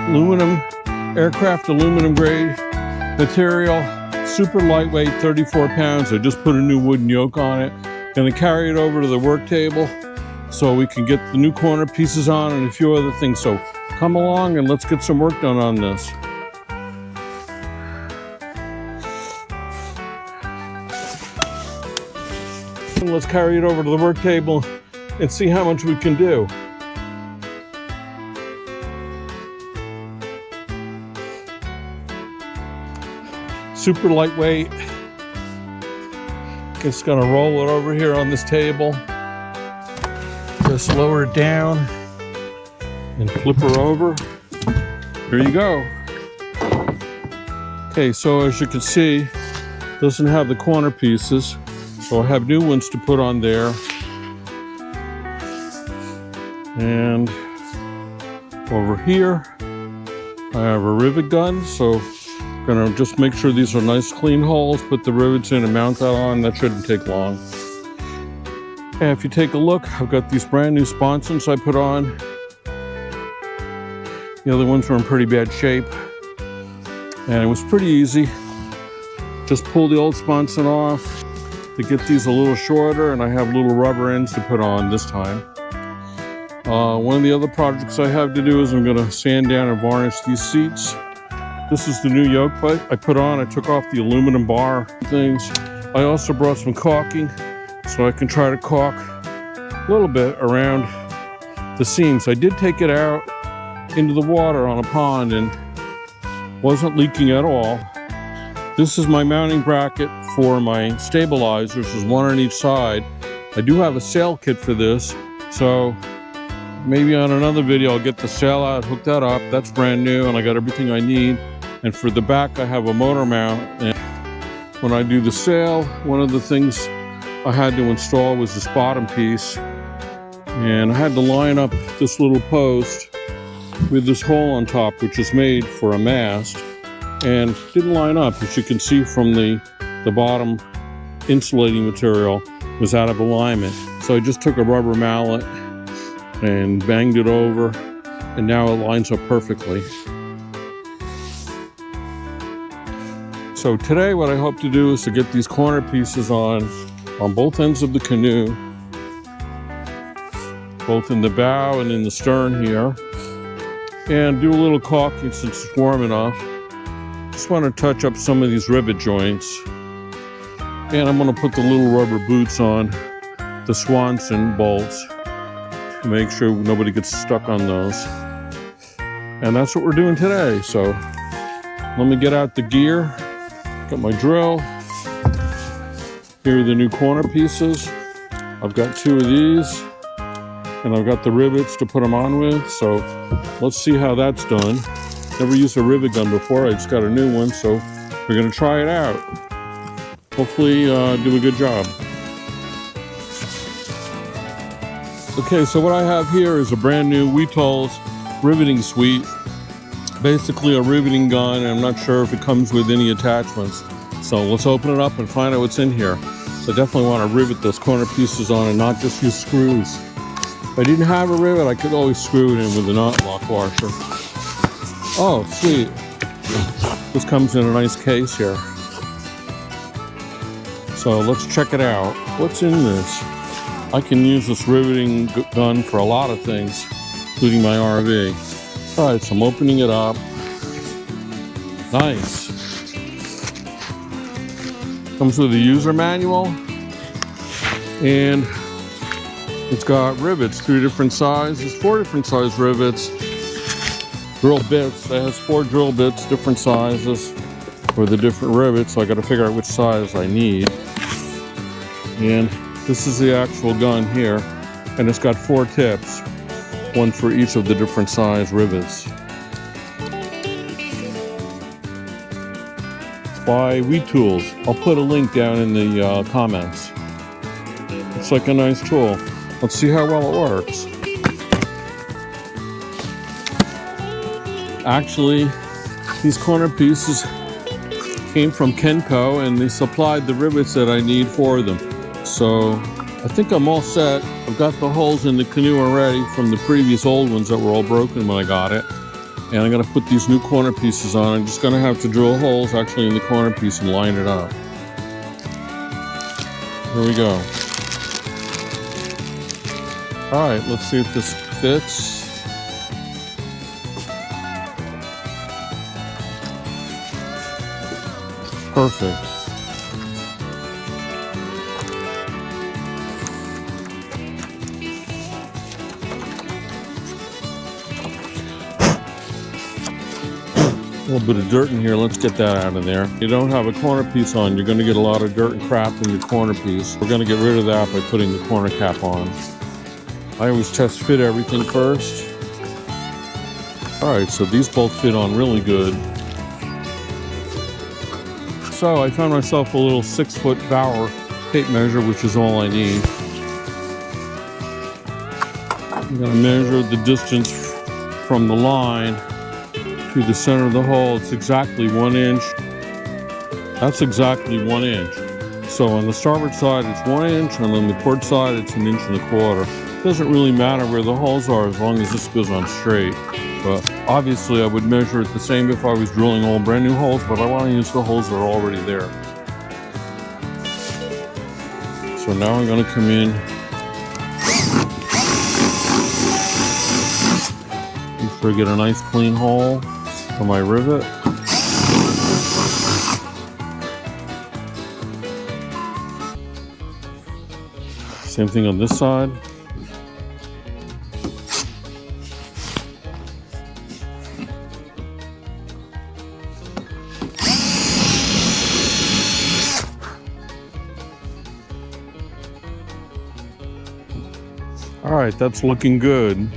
aluminum, aircraft aluminum grade material, super lightweight, 34 pounds. I just put a new wooden yoke on it. Gonna carry it over to the work table so we can get the new corner pieces on and a few other things. So come along and let's get some work done on this. And let's carry it over to the work table and see how much we can do. Super lightweight. Just gonna roll it over here on this table. Just lower it down and flip her over. There you go. Okay, so as you can see, it doesn't have the corner pieces, so I have new ones to put on there. And over here, I have a rivet gun, so I'm gonna just make sure these are nice clean holes, put the rivets in and mount that on. That shouldn't take long. And if you take a look, I've got these brand new sponsons I put on. The other ones were in pretty bad shape. And it was pretty easy. Just pull the old sponson off to get these a little shorter, and I have little rubber ends to put on this time. One of the other projects I have to do is I'm gonna sand down and varnish these seats. This is the new yoke I put on. I took off the aluminum bar things. I also brought some caulking so I can try to caulk a little bit around the seams. I did take it out into the water on a pond and wasn't leaking at all. This is my mounting bracket for my stabilizers. There's one on each side. I do have a sail kit for this, so maybe on another video I'll get the sail out, hook that up. That's brand new and I got everything I need. And for the back I have a motor mount. And when I do the sail, one of the things I had to install was this bottom piece. And I had to line up this little post with this hole on top, which is made for a mast. And didn't line up, as you can see from the bottom insulating material was out of alignment. So I just took a rubber mallet and banged it over, and now it lines up perfectly. So today what I hope to do is to get these corner pieces on both ends of the canoe, both in the bow and in the stern here, and do a little caulking since it's warm enough. Just want to touch up some of these rivet joints, and I'm going to put the little rubber boots on the Swanson bolts to make sure nobody gets stuck on those. And that's what we're doing today. So let me get out the gear, got my drill. Here are the new corner pieces. I've got two of these, and I've got the rivets to put them on with. So let's see how that's done. Never used a rivet gun before. I just got a new one, so we're gonna try it out. Hopefully do a good job. Okay, so what I have here is a brand new Weetol's riveting suite. Basically a riveting gun, and I'm not sure if it comes with any attachments. So let's open it up and find out what's in here. So I definitely want to rivet those corner pieces on and not just use screws. If I didn't have a rivet, I could always screw it in with a knot lock washer. Oh, sweet. This comes in a nice case here. So let's check it out. What's in this? I can use this riveting gun for a lot of things, including my RV. All right, so I'm opening it up. Nice. Comes with a user manual, and it's got rivets, 3 different sizes, 4 different size rivets. Drill bits, it has 4 drill bits, different sizes for the different rivets, so I got to figure out which size I need. And this is the actual gun here, and it's got 4 tips, one for each of the different size rivets. It's by Weetol's. I'll put a link down in the comments. It's like a nice tool. Let's see how well it works. Actually, these corner pieces came from Kenco, and they supplied the rivets that I need for them. So I think I'm all set. I've got the holes in the canoe already from the previous old ones that were all broken when I got it. And I'm gonna put these new corner pieces on. I'm just gonna have to drill holes actually in the corner piece and line it up. Here we go. All right, let's see if this fits. Perfect. A little bit of dirt in here, let's get that out of there. You don't have a corner piece on, you're gonna get a lot of dirt and crap in your corner piece. We're gonna get rid of that by putting the corner cap on. I always test fit everything first. All right, so these both fit on really good. So I found myself a little 6-foot Bauer tape measure, which is all I need. I'm gonna measure the distance from the line to the center of the hole. It's exactly 1 inch. That's exactly 1 inch. So on the starboard side, it's 1 inch, and on the port side, it's 1 1/4 inches. It doesn't really matter where the holes are as long as this goes on straight. But obviously I would measure it the same if I was drilling all brand new holes, but I want to use the holes that are already there. So now I'm going to come in. Make sure I get a nice clean hole for my rivet. Same thing on this side. All right, that's looking good.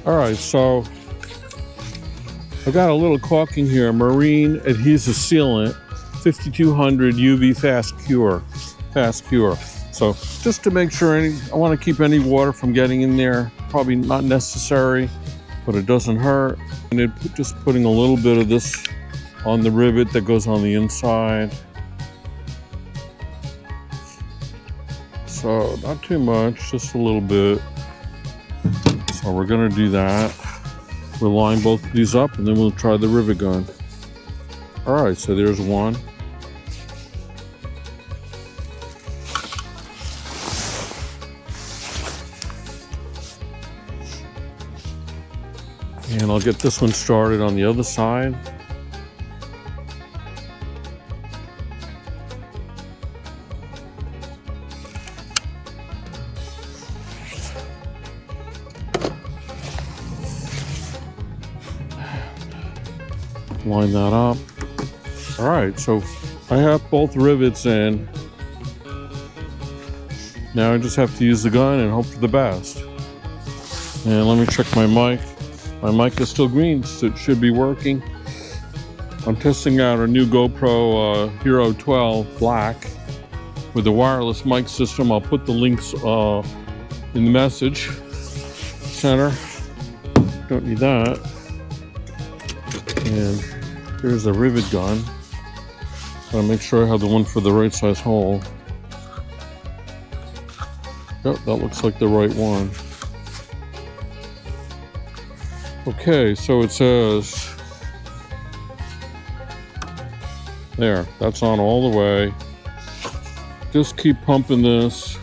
All right, so I got a little caulking here, marine adhesive sealant, 5200 UV fast cure. So just to make sure I want to keep any water from getting in there. Probably not necessary, but it doesn't hurt. And just putting a little bit of this on the rivet that goes on the inside. So not too much, just a little bit. So we're gonna do that. We'll line both of these up and then we'll try the rivet gun. All right, so there's one. And I'll get this one started on the other side. Line that up. All right, so I have both rivets in. Now I just have to use the gun and hope for the best. And let me check my mic. My mic is still green, so it should be working. I'm testing out a new GoPro Hero 12 Black with a wireless mic system. I'll put the links in the message center. Don't need that. And here's the rivet gun. Gotta make sure I have the one for the right size hole. Yep, that looks like the right one. Okay, so it says, there, that's on all the way. Just keep pumping this.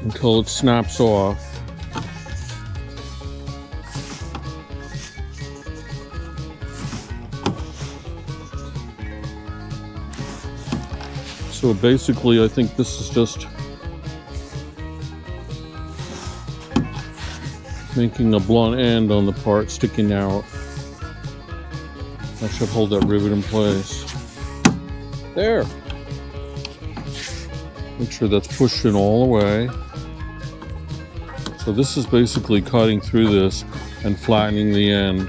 Until it snaps off. So basically, I think this is just making a blunt end on the part sticking out. That should hold that rivet in place. There. Make sure that's pushed in all the way. So this is basically cutting through this and flattening the end.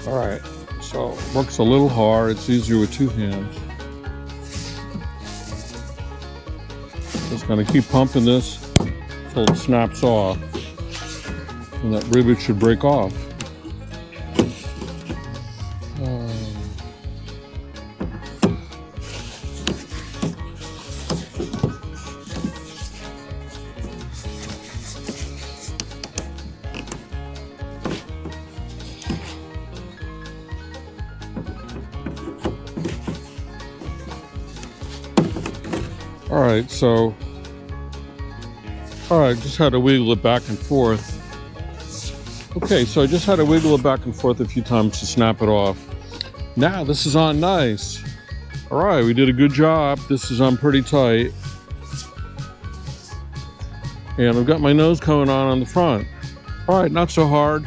All right, so it works a little hard. It's easier with two hands. Just gonna keep pumping this until it snaps off. And that rivet should break off. All right, just had to wiggle it back and forth. Okay, so I just had to wiggle it back and forth a few times to snap it off. Now this is on nice. All right, we did a good job. This is on pretty tight. And I've got my nose coming on the front. All right, not so hard.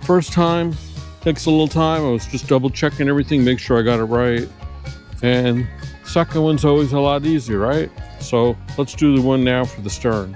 First time, takes a little time. I was just double checking everything, make sure I got it right. And second one's always a lot easier, right? So let's do the one now for the stern.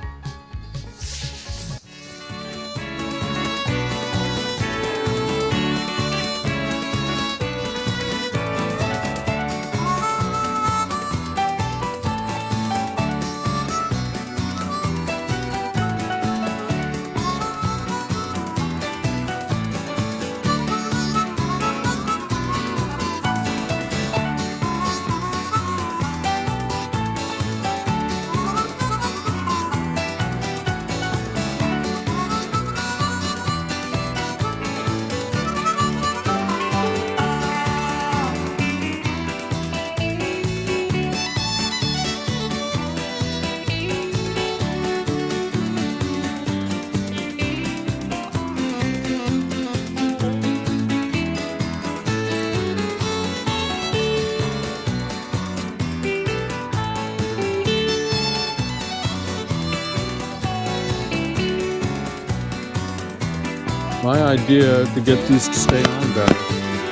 My idea to get these to stay on better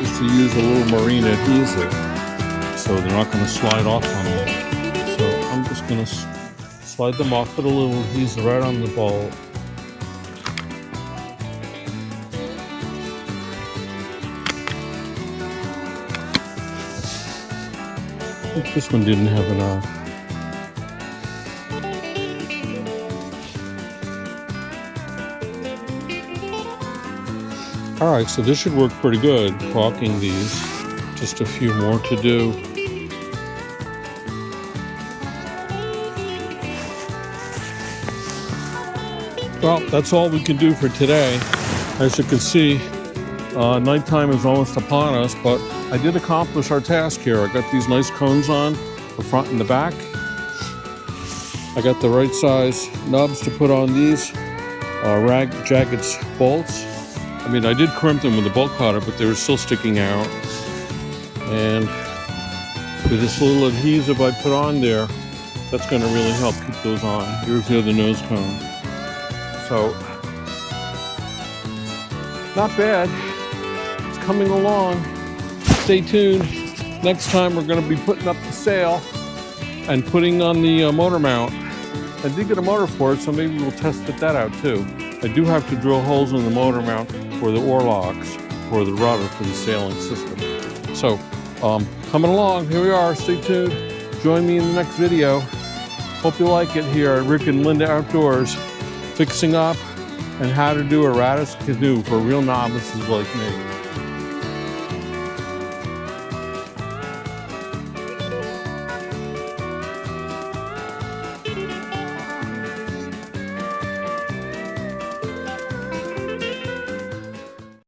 is to use a little marine adhesive so they're not going to slide off on me. So I'm just going to slide them off with a little adhesive right on the bolt. I think this one didn't have enough. All right, so this should work pretty good, caulking these. Just a few more to do. Well, that's all we can do for today. As you can see, nighttime is almost upon us, but I did accomplish our task here. I got these nice cones on the front and the back. I got the right size nubs to put on these jagged bolts. I mean, I did crimp them with the bolt cutter, but they were still sticking out. And with this little adhesive I put on there, that's going to really help keep those on. Here's the other nose cone. So, not bad. It's coming along. Stay tuned. Next time we're going to be putting up the sail and putting on the motor mount. I did get a motor for it, so maybe we'll test that out too. I do have to drill holes in the motor mount for the oar locks, for the rudder, for the sailing system. So, coming along, here we are, stay tuned. Join me in the next video. Hope you like it here at Rick and Linda Outdoors, fixing up and how to do a RADISSON canoe for real novices like me.